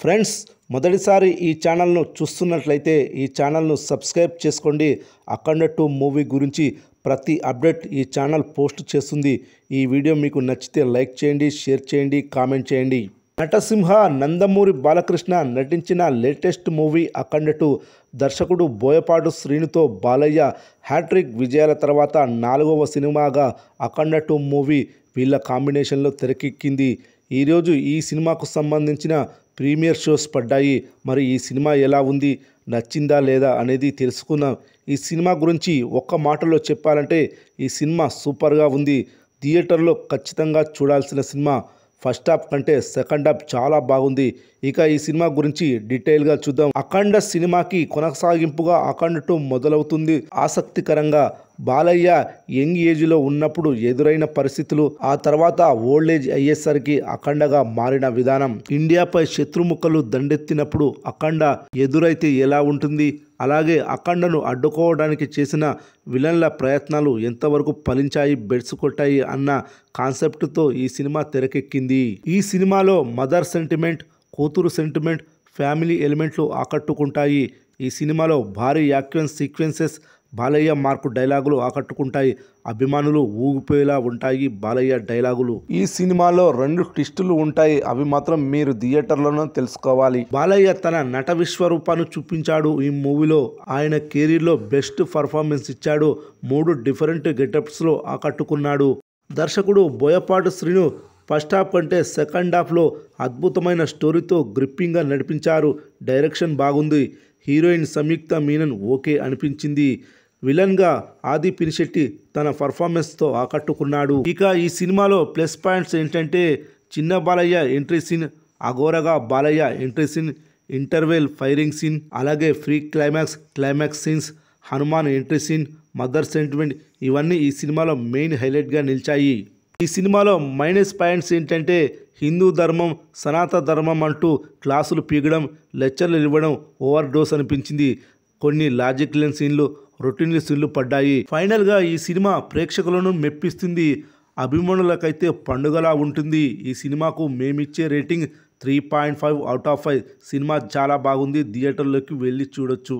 Friends, మొదటిసారి ఈ ఛానల్ను చూస్తున్నట్లయితే ఈ ఛానల్ను సబ్స్క్రైబ్ చేసుకోండి. అఖండ 2 మూవీ గురించి ప్రతి అప్డేట్ ఈ ఛానల్ పోస్ట్ చేస్తుంది. ఈ వీడియో మీకు నచ్చితే లైక్ చేయండి, షేర్ చేయండి, కామెంట్ చేయండి. నటసింహ నందమూరి బాలకృష్ణ నటించిన లేటెస్ట్ మూవీ అఖండ 2 దర్శకుడు బోయపాటి శ్రీనుతో బాలయ్య హ్యాట్రిక్ విజయాల తర్వాత 4వ సినిమాగా అఖండ 2 మూవీ వీళ్ళ కాంబినేషన్లో తెరకెక్కింది. ఈరోజు ఈ సినిమాకు సంబంధించిన ప్రీమియర్ షోస్ పడ్డాయి. మరి ఈ సినిమా ఎలా ఉంది, నచ్చిందా లేదా అనేది తెలుసుకుందాం. ఈ సినిమా గురించి ఒక్క మాటలో చెప్పాలంటే ఈ సినిమా సూపర్గా ఉంది. థియేటర్లో ఖచ్చితంగా చూడాల్సిన సినిమా. ఫస్ట్ హాఫ్ కంటే సెకండ్ హాఫ్ చాలా బాగుంది. ఇక ఈ సినిమా గురించి డీటెయిల్గా చూద్దాం. అఖండ సినిమాకి కొనసాగింపుగా అఖండ 2 మొదలవుతుంది. ఆసక్తికరంగా బాలయ్య యంగ్ ఏజ్లో ఉన్నప్పుడు ఎదురైన పరిస్థితులు, ఆ తర్వాత ఓల్డ్ ఏజ్ అయ్యేసరికి అఖండగా మారిన విధానం, ఇండియాపై శత్రుముఖలు దండెత్తినప్పుడు అఖండ ఎదురైతే ఎలా ఉంటుంది, అలాగే అఖండను అడ్డుకోవడానికి చేసిన విలన్ల ప్రయత్నాలు ఎంతవరకు ఫలించాయి, బెడ్స్ కొట్టాయి అన్న కాన్సెప్ట్తో ఈ సినిమా తెరకెక్కింది. ఈ సినిమాలో మదర్ సెంటిమెంట్, కూతురు సెంటిమెంట్, ఫ్యామిలీ ఎలిమెంట్లు ఆకట్టుకుంటాయి. ఈ సినిమాలో భారీ యాక్షన్ సీక్వెన్సెస్, బాలయ్య మార్కు డైలాగులు ఆకట్టుకుంటాయి. అభిమానులు ఊగిపోయేలా ఉంటాయి బాలయ్య డైలాగులు. ఈ సినిమాలో 2 ట్విస్టులు ఉంటాయి. అవి మాత్రం మీరు థియేటర్లోనే తెలుసుకోవాలి. బాలయ్య తన నట విశ్వరూపాన్ని చూపించాడు ఈ మూవీలో. ఆయన కెరీర్లో బెస్ట్ పర్ఫార్మెన్స్ ఇచ్చాడు. 3 డిఫరెంట్ గెటప్స్లో ఆకట్టుకున్నాడు. దర్శకుడు బోయపాటి శ్రీను ఫస్ట్ హాఫ్ కంటే సెకండ్ హాఫ్లో అద్భుతమైన స్టోరీతో గ్రిప్పింగ్గా నడిపించారు. డైరెక్షన్ బాగుంది. హీరోయిన్ సంయుక్త మీనన్ ఓకే అనిపించింది. విలన్గా ఆది పినిశెట్టి తన పర్ఫార్మెన్స్తో ఆకట్టుకున్నాడు. ఇక ఈ సినిమాలో ప్లస్ పాయింట్స్ ఏంటంటే చిన్న బాలయ్య ఎంట్రీ సీన్, అఘోరగా Balayya entry scene, interval firing scene, అలాగే pre climax scenes, Hanuman entry scene, mother sentiment, ఇవన్నీ ఈ సినిమాలో మెయిన్ హైలైట్గా నిలిచాయి. ఈ సినిమాలో మైనస్ పాయింట్స్ ఏంటంటే హిందూ ధర్మం, సనాతన ధర్మం అంటూ క్లాసులు పీగడం, లెక్చర్లు ఇవ్వడం ఓవర్ డోస్ అనిపించింది. కొన్ని లాజిక్ లేని సీన్లు, రొటీన్ సీన్లు పడ్డాయి. ఫైనల్గా ఈ సినిమా ప్రేక్షకులను మెప్పిస్తుంది. అభిమానులకైతే పండుగలా ఉంటుంది. ఈ సినిమాకు మేమిచ్చే రేటింగ్ 3.5 out of 5. సినిమా చాలా బాగుంది. థియేటర్లోకి వెళ్ళి చూడొచ్చు.